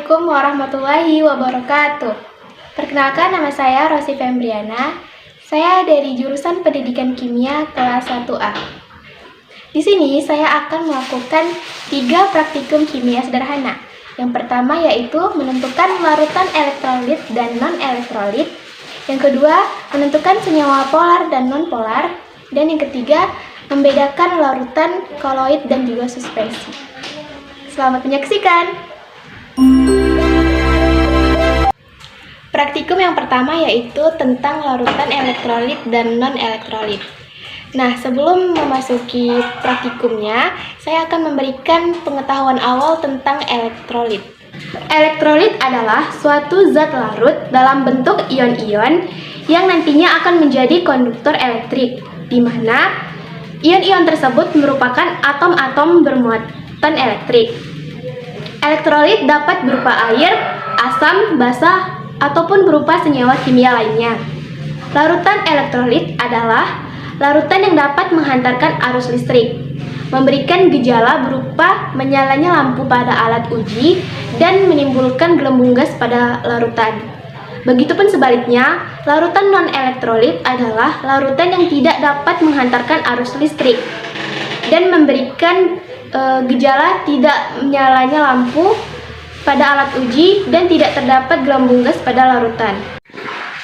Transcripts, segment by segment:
Assalamualaikum warahmatullahi wabarakatuh. Perkenalkan, nama saya Rosi Fembriana. Saya dari jurusan Pendidikan Kimia kelas 1A. Di sini saya akan melakukan 3 praktikum kimia sederhana. Yang pertama yaitu menentukan larutan elektrolit dan non-elektrolit. Yang kedua, menentukan senyawa polar dan non-polar. Dan yang ketiga, membedakan larutan koloid dan juga suspensi. Selamat menyaksikan. Praktikum yang pertama yaitu tentang larutan elektrolit dan non-elektrolit. Nah, sebelum memasuki praktikumnya, saya akan memberikan pengetahuan awal tentang elektrolit. Elektrolit adalah suatu zat larut dalam bentuk ion-ion yang nantinya akan menjadi konduktor elektrik, di mana ion-ion tersebut merupakan atom-atom bermuatan elektrik. Elektrolit dapat berupa air, asam, basa, ataupun berupa senyawa kimia lainnya. Larutan elektrolit adalah larutan yang dapat menghantarkan arus listrik, memberikan gejala berupa menyalanya lampu pada alat uji, dan menimbulkan gelembung gas pada larutan. Begitupun sebaliknya, larutan non-elektrolit adalah larutan yang tidak dapat menghantarkan arus listrik dan memberikan gejala tidak menyalanya lampu pada alat uji dan tidak terdapat gelembung gas pada larutan.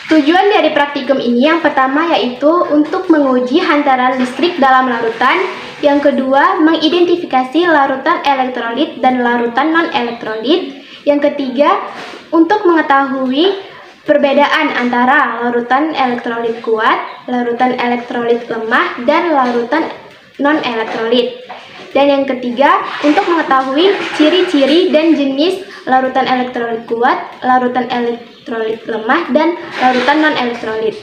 Tujuan dari praktikum ini yang pertama yaitu untuk menguji hantaran listrik dalam larutan, yang kedua mengidentifikasi larutan elektrolit dan larutan non-elektrolit, yang ketiga untuk mengetahui perbedaan antara larutan elektrolit kuat, larutan elektrolit lemah, dan larutan non-elektrolit. Dan yang ketiga, untuk mengetahui ciri-ciri dan jenis larutan elektrolit kuat, larutan elektrolit lemah, dan larutan non-elektrolit.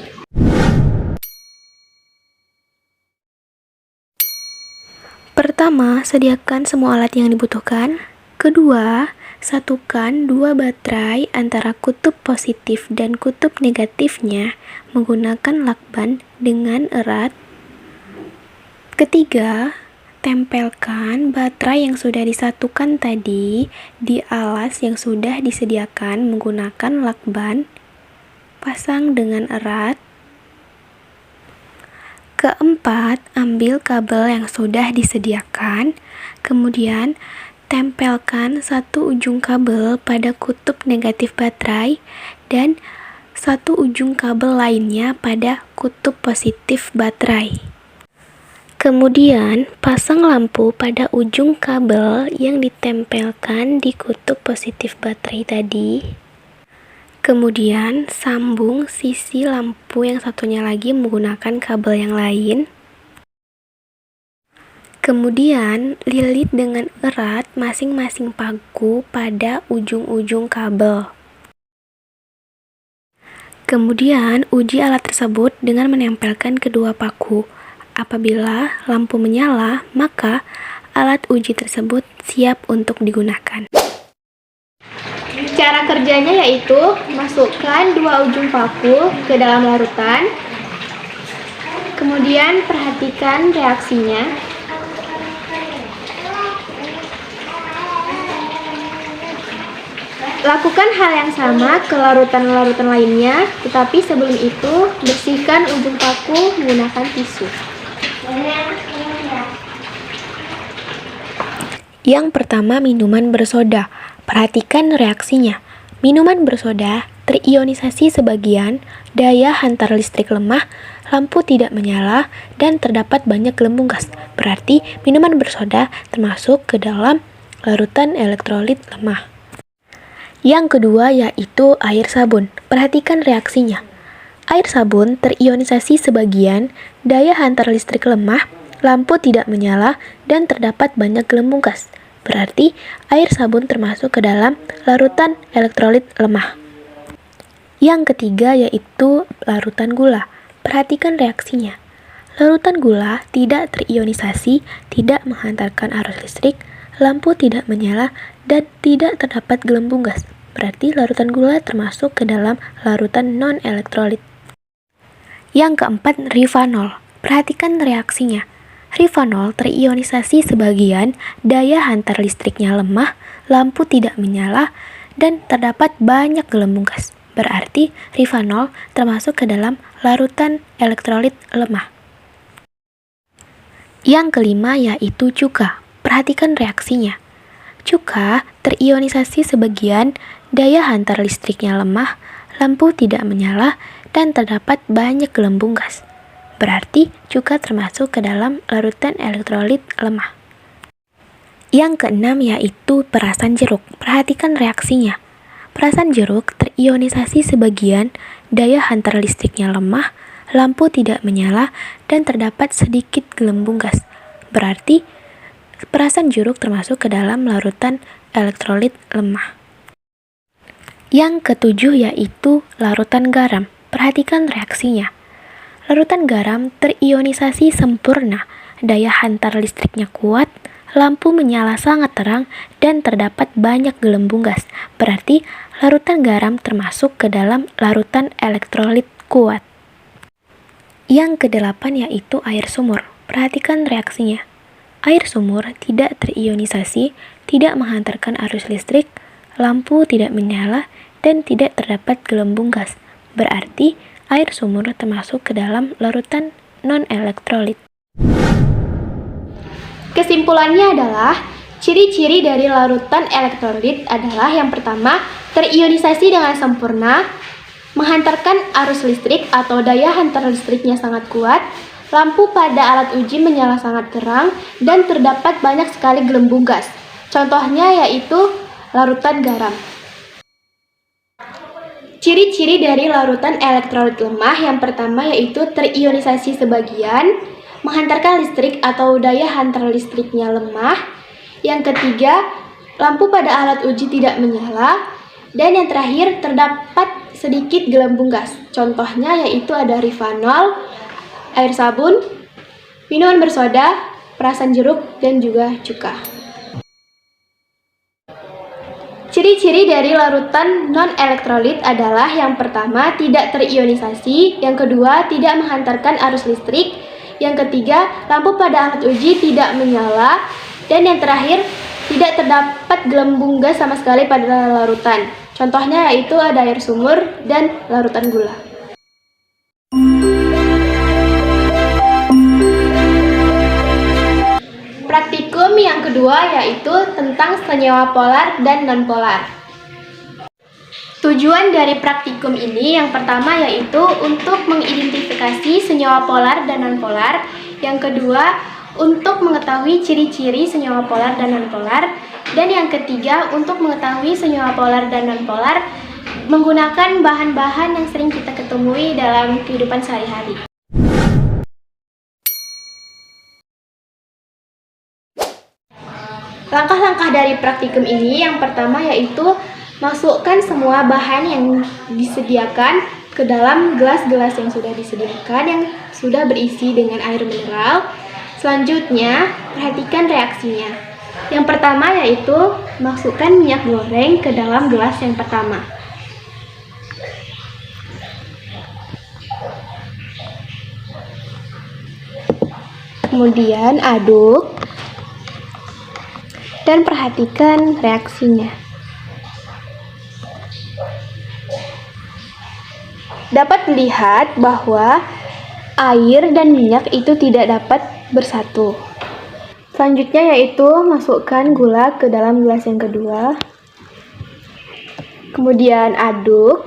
Pertama, sediakan semua alat yang dibutuhkan. Kedua, satukan 2 baterai antara kutub positif dan kutub negatifnya menggunakan lakban dengan erat. Ketiga, tempelkan baterai yang sudah disatukan tadi di alas yang sudah disediakan menggunakan lakban. Pasang dengan erat. Keempat, ambil kabel yang sudah disediakan. Kemudian, tempelkan satu ujung kabel pada kutub negatif baterai dan satu ujung kabel lainnya pada kutub positif baterai. Kemudian, pasang lampu pada ujung kabel yang ditempelkan di kutub positif baterai tadi. Kemudian, sambung sisi lampu yang satunya lagi menggunakan kabel yang lain. Kemudian, lilit dengan erat masing-masing paku pada ujung-ujung kabel. Kemudian, uji alat tersebut dengan menempelkan kedua paku. Apabila lampu menyala, maka alat uji tersebut siap untuk digunakan. Cara kerjanya yaitu masukkan 2 ujung paku ke dalam larutan, kemudian perhatikan reaksinya. Lakukan hal yang sama ke larutan-larutan lainnya, tetapi sebelum itu bersihkan ujung paku menggunakan tisu. Yang pertama, minuman bersoda. Perhatikan reaksinya. Minuman bersoda terionisasi sebagian, daya hantar listrik lemah, lampu tidak menyala, dan terdapat banyak gelembung gas. Berarti minuman bersoda termasuk ke dalam larutan elektrolit lemah. Yang kedua yaitu air sabun. Perhatikan reaksinya. Air sabun terionisasi sebagian, daya hantar listrik lemah, lampu tidak menyala, dan terdapat banyak gelembung gas. Berarti air sabun termasuk ke dalam larutan elektrolit lemah. Yang ketiga yaitu larutan gula. Perhatikan reaksinya. Larutan gula tidak terionisasi, tidak menghantarkan arus listrik, lampu tidak menyala, dan tidak terdapat gelembung gas. Berarti larutan gula termasuk ke dalam larutan non-elektrolit. Yang keempat, rivanol. Perhatikan reaksinya. Rivanol terionisasi sebagian, daya hantar listriknya lemah, lampu tidak menyala, dan terdapat banyak gelembung gas. Berarti rifanol termasuk ke dalam larutan elektrolit lemah. Yang kelima yaitu cuka. Perhatikan reaksinya. Cuka terionisasi sebagian, daya hantar listriknya lemah, lampu tidak menyala, dan terdapat banyak gelembung gas. Berarti cuka termasuk ke dalam larutan elektrolit lemah. Yang keenam yaitu perasan jeruk. Perhatikan reaksinya. Perasan jeruk terionisasi sebagian, daya hantar listriknya lemah, lampu tidak menyala, dan terdapat sedikit gelembung gas. Berarti perasan jeruk termasuk ke dalam larutan elektrolit lemah. Yang ketujuh yaitu larutan garam. Perhatikan reaksinya. Larutan garam terionisasi sempurna, daya hantar listriknya kuat, lampu menyala sangat terang, dan terdapat banyak gelembung gas. Berarti larutan garam termasuk ke dalam larutan elektrolit kuat. Yang kedelapan yaitu air sumur. Perhatikan reaksinya. Air sumur tidak terionisasi, tidak menghantarkan arus listrik, lampu tidak menyala, dan tidak terdapat gelembung gas. Berarti air sumur termasuk ke dalam larutan non-elektrolit. Kesimpulannya adalah, ciri-ciri dari larutan elektrolit adalah yang pertama, terionisasi dengan sempurna, menghantarkan arus listrik atau daya hantar listriknya sangat kuat, lampu pada alat uji menyala sangat terang, dan terdapat banyak sekali gelembung gas. Contohnya yaitu larutan garam. Ciri-ciri dari larutan elektrolit lemah yang pertama yaitu terionisasi sebagian, menghantarkan listrik atau daya hantar listriknya lemah. Yang ketiga, lampu pada alat uji tidak menyala. Dan yang terakhir, terdapat sedikit gelembung gas. Contohnya yaitu ada rifanol, air sabun, minuman bersoda, perasan jeruk, dan juga cuka. Ciri-ciri dari larutan non-elektrolit adalah yang pertama, tidak terionisasi, yang kedua, tidak menghantarkan arus listrik, yang ketiga, lampu pada alat uji tidak menyala, dan yang terakhir, tidak terdapat gelembung gas sama sekali pada larutan. Contohnya yaitu ada air sumur dan larutan gula. Praktikum yang kedua yaitu tentang senyawa polar dan nonpolar. Tujuan dari praktikum ini yang pertama yaitu untuk mengidentifikasi senyawa polar dan nonpolar. Yang kedua, untuk mengetahui ciri-ciri senyawa polar dan nonpolar. Dan yang ketiga, untuk mengetahui senyawa polar dan nonpolar menggunakan bahan-bahan yang sering kita ketemui dalam kehidupan sehari-hari. Langkah-langkah dari praktikum ini yang pertama yaitu masukkan semua bahan yang disediakan ke dalam gelas-gelas yang sudah disediakan yang sudah berisi dengan air mineral. Selanjutnya, perhatikan reaksinya. Yang pertama yaitu masukkan minyak goreng ke dalam gelas yang pertama. Kemudian aduk dan perhatikan reaksinya. Dapat dilihat bahwa air dan minyak itu tidak dapat bersatu. Selanjutnya yaitu masukkan gula ke dalam gelas yang kedua. Kemudian aduk.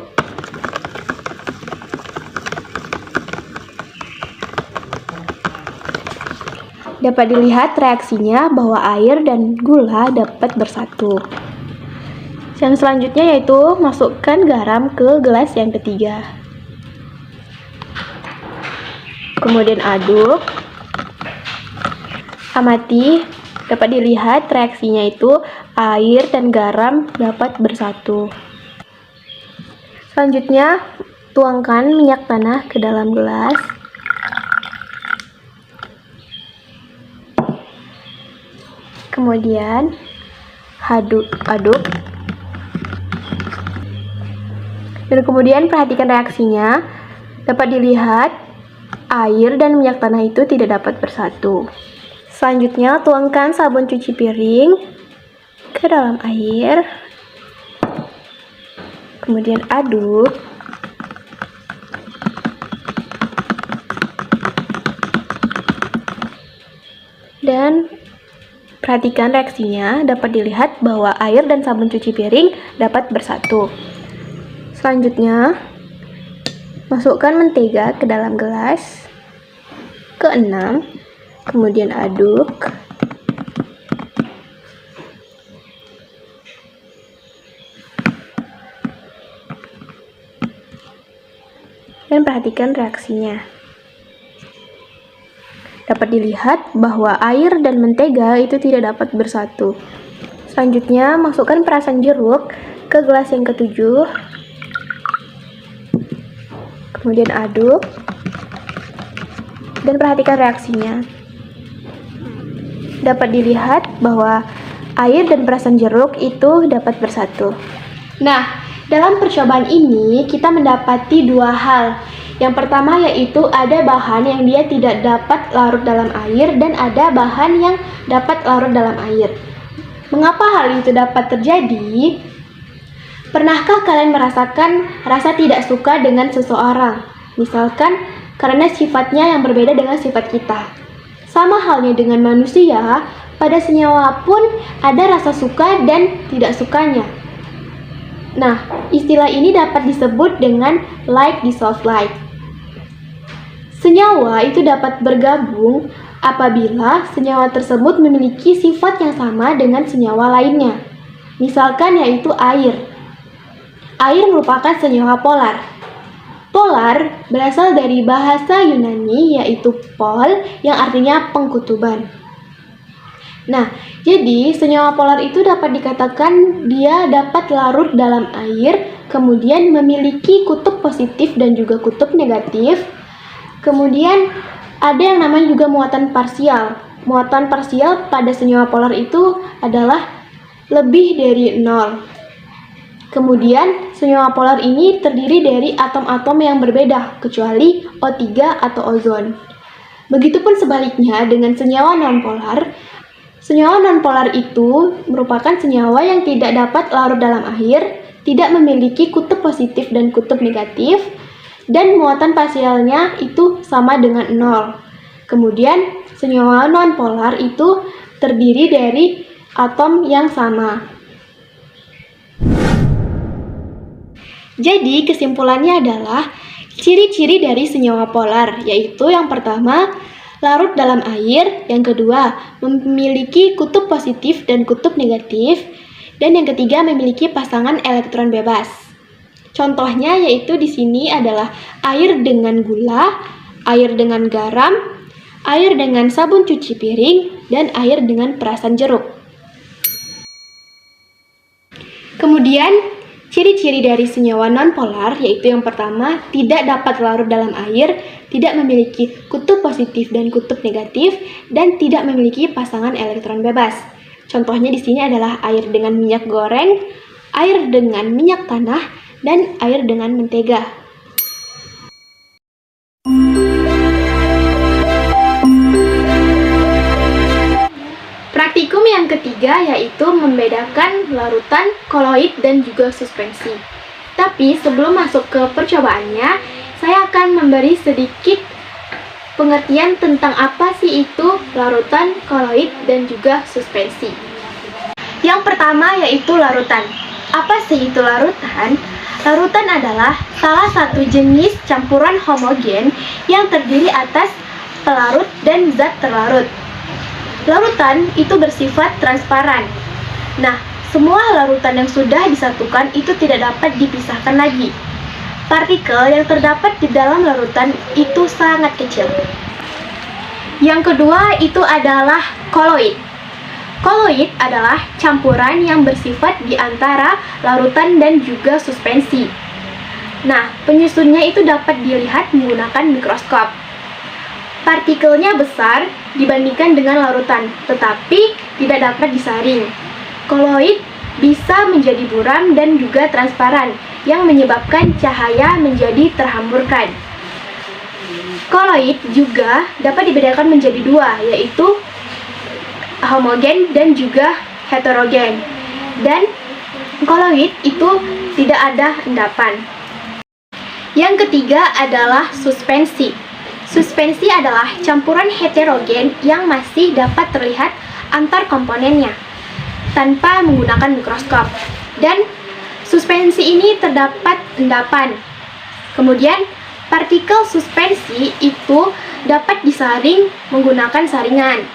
Dapat dilihat reaksinya bahwa air dan gula dapat bersatu. Yang selanjutnya yaitu masukkan garam ke gelas yang ketiga. Kemudian aduk. Amati, dapat dilihat reaksinya itu air dan garam dapat bersatu. Selanjutnya, tuangkan minyak tanah ke dalam gelas. Kemudian aduk. Dan kemudian perhatikan reaksinya. Dapat dilihat air dan minyak tanah itu tidak dapat bersatu. Selanjutnya tuangkan sabun cuci piring ke dalam air. kemudian aduk, dan perhatikan reaksinya. Dapat dilihat bahwa air dan sabun cuci piring dapat bersatu. Selanjutnya, masukkan mentega ke dalam gelas ke-6, kemudian aduk. Dan perhatikan reaksinya. Dapat dilihat bahwa air dan mentega itu tidak dapat bersatu. Selanjutnya, masukkan perasan jeruk ke gelas yang ke-7. Kemudian aduk. Dan perhatikan reaksinya. Dapat dilihat bahwa air dan perasan jeruk itu dapat bersatu. Nah, dalam percobaan ini kita mendapati dua hal. Yang pertama yaitu ada bahan yang dia tidak dapat larut dalam air dan ada bahan yang dapat larut dalam air. Mengapa hal itu dapat terjadi? Pernahkah kalian merasakan rasa tidak suka dengan seseorang? Misalkan karena sifatnya yang berbeda dengan sifat kita. Sama halnya dengan manusia, pada senyawa pun ada rasa suka dan tidak sukanya. Nah, istilah ini dapat disebut dengan like dissolve like. Senyawa itu dapat bergabung apabila senyawa tersebut memiliki sifat yang sama dengan senyawa lainnya. Misalkan yaitu air. Air merupakan senyawa polar. Polar berasal dari bahasa Yunani yaitu pol yang artinya pengkutuban. Nah, jadi senyawa polar itu dapat dikatakan dia dapat larut dalam air, kemudian memiliki kutub positif dan juga kutub negatif. Kemudian ada yang namanya juga muatan parsial. Muatan parsial pada senyawa polar itu adalah lebih dari 0. Kemudian senyawa polar ini terdiri dari atom-atom yang berbeda, kecuali O3 atau ozon. Begitupun sebaliknya dengan senyawa nonpolar. Senyawa nonpolar itu merupakan senyawa yang tidak dapat larut dalam air, tidak memiliki kutub positif dan kutub negatif, dan muatan parsialnya itu sama dengan 0. Kemudian senyawa nonpolar itu terdiri dari atom yang sama. Jadi kesimpulannya adalah ciri-ciri dari senyawa polar, yaitu yang pertama larut dalam air, yang kedua memiliki kutub positif dan kutub negatif, dan yang ketiga memiliki pasangan elektron bebas. Contohnya yaitu di sini adalah air dengan gula, air dengan garam, air dengan sabun cuci piring, dan air dengan perasan jeruk. Kemudian ciri-ciri dari senyawa nonpolar yaitu yang pertama tidak dapat larut dalam air, tidak memiliki kutub positif dan kutub negatif, dan tidak memiliki pasangan elektron bebas. Contohnya di sini adalah air dengan minyak goreng, air dengan minyak tanah, dan air dengan mentega. Praktikum yang ketiga yaitu membedakan larutan, koloid, dan juga suspensi. Tapi sebelum masuk ke percobaannya, saya akan memberi sedikit pengertian tentang apa sih itu larutan, koloid, dan juga suspensi. Yang pertama yaitu larutan. Apa sih itu larutan? Larutan adalah salah satu jenis campuran homogen yang terdiri atas pelarut dan zat terlarut. Larutan itu bersifat transparan. Nah, semua larutan yang sudah disatukan itu tidak dapat dipisahkan lagi. Partikel yang terdapat di dalam larutan itu sangat kecil. Yang kedua itu adalah koloid. Koloid adalah campuran yang bersifat di antara larutan dan juga suspensi. Nah, penyusunnya itu dapat dilihat menggunakan mikroskop. Partikelnya besar dibandingkan dengan larutan, tetapi tidak dapat disaring. Koloid bisa menjadi buram dan juga transparan, yang menyebabkan cahaya menjadi terhamburkan. Koloid juga dapat dibedakan menjadi dua, yaitu homogen dan juga heterogen. Dan koloid itu tidak ada endapan. Yang ketiga adalah suspensi. Suspensi adalah campuran heterogen yang masih dapat terlihat antar komponennya tanpa menggunakan mikroskop. Dan suspensi ini terdapat endapan. Kemudian, partikel suspensi itu dapat disaring menggunakan saringan.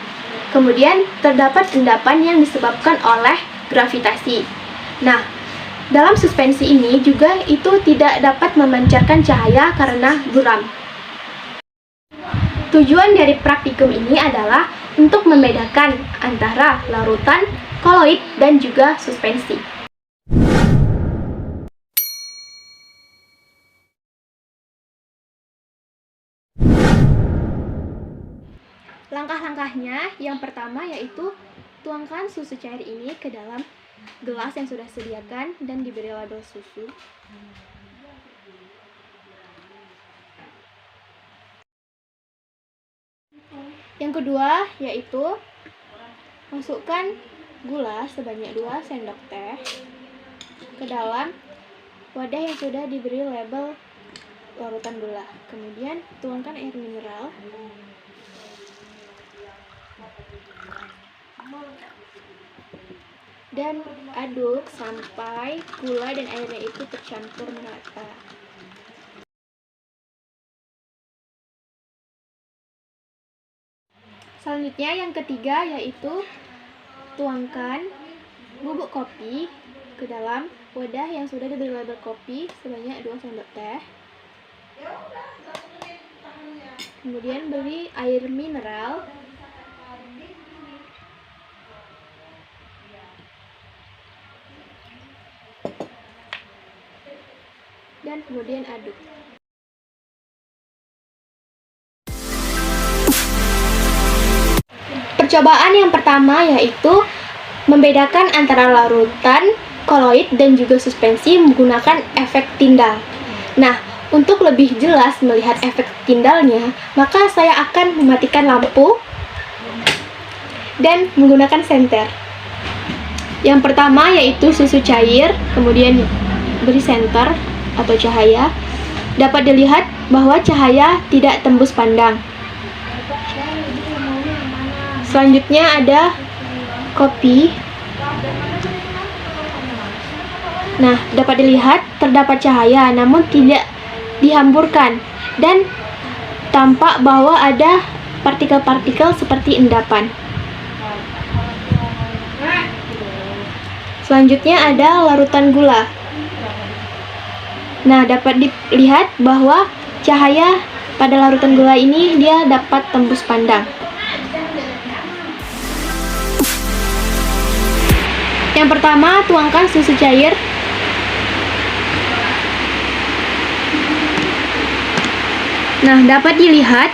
Kemudian, terdapat endapan yang disebabkan oleh gravitasi. Nah, dalam suspensi ini juga itu tidak dapat memancarkan cahaya karena buram. Tujuan dari praktikum ini adalah untuk membedakan antara larutan, koloid, dan juga suspensi. Langkah-langkahnya yang pertama yaitu tuangkan susu cair ini ke dalam gelas yang sudah disediakan dan diberi label susu. Yang kedua yaitu masukkan gula sebanyak 2 sendok teh ke dalam wadah yang sudah diberi label larutan gula. Kemudian tuangkan air mineral. Dan aduk sampai gula dan airnya itu tercampur merata. Selanjutnya yang ketiga yaitu tuangkan bubuk kopi ke dalam wadah yang sudah diberi label kopi sebanyak 2 sendok teh. Kemudian beri air mineral. Dan kemudian aduk. Percobaan yang pertama yaitu membedakan antara larutan, koloid, dan juga suspensi menggunakan efek tindal. Nah, untuk lebih jelas melihat efek tindalnya, maka saya akan mematikan lampu dan menggunakan senter. Yang pertama yaitu susu cair, kemudian beri senter atau cahaya. Dapat dilihat bahwa cahaya tidak tembus pandang. Selanjutnya ada kopi. Nah, dapat dilihat terdapat cahaya namun tidak dihamburkan dan tampak bahwa ada partikel-partikel seperti endapan. Selanjutnya ada larutan gula. Nah, dapat dilihat bahwa cahaya pada larutan gula ini dia dapat tembus pandang. Yang pertama, tuangkan susu cair. Nah, dapat dilihat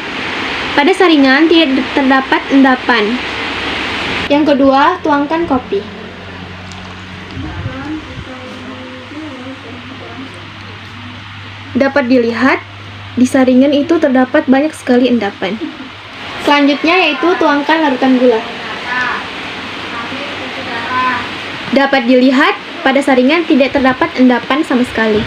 pada saringan tidak terdapat endapan. Yang kedua, tuangkan kopi. Dapat dilihat di saringan itu terdapat banyak sekali endapan. Selanjutnya yaitu tuangkan larutan gula. Dapat dilihat pada saringan tidak terdapat endapan sama sekali.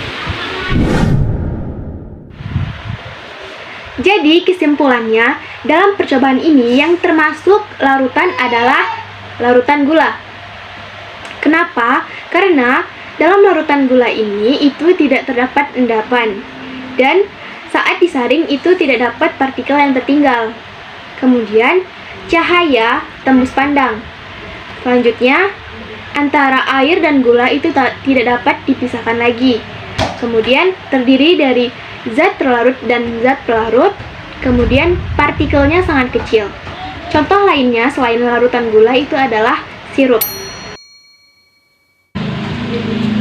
Jadi kesimpulannya, dalam percobaan ini yang termasuk larutan adalah larutan gula. Kenapa? Karena dalam larutan gula ini itu tidak terdapat endapan. Dan saat disaring itu tidak dapat partikel yang tertinggal. Kemudian cahaya tembus pandang. Selanjutnya antara air dan gula itu tidak dapat dipisahkan lagi. Kemudian terdiri dari zat terlarut dan zat pelarut. Kemudian partikelnya sangat kecil. Contoh lainnya selain larutan gula itu adalah sirup.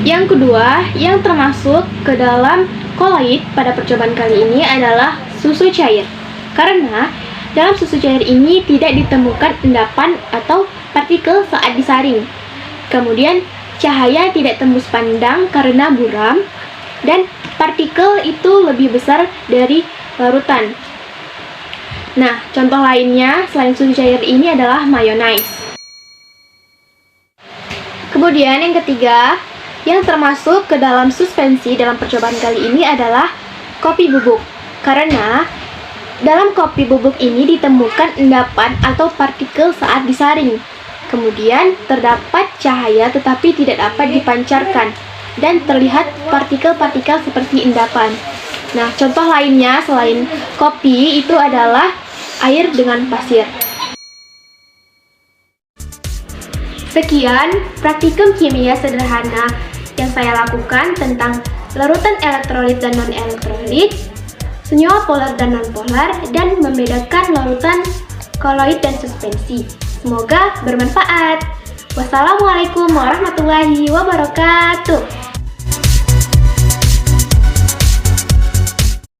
Yang kedua, yang termasuk ke dalam koloid pada percobaan kali ini adalah susu cair. Karena dalam susu cair ini tidak ditemukan endapan atau partikel saat disaring. Kemudian cahaya tidak tembus pandang karena buram dan partikel itu lebih besar dari larutan. Nah, contoh lainnya selain susu cair ini adalah mayonnaise. Kemudian yang ketiga, Yang termasuk ke dalam suspensi dalam percobaan kali ini adalah kopi bubuk. Karena dalam kopi bubuk ini ditemukan endapan atau partikel saat disaring. Kemudian terdapat cahaya tetapi tidak dapat dipancarkan dan terlihat partikel-partikel seperti endapan. Nah, contoh lainnya selain kopi itu adalah air dengan pasir. Sekian praktikum kimia sederhana yang saya lakukan tentang larutan elektrolit dan non-elektrolit, senyawa polar dan non-polar, dan membedakan larutan koloid dan suspensi. Semoga bermanfaat. Wassalamualaikum warahmatullahi wabarakatuh.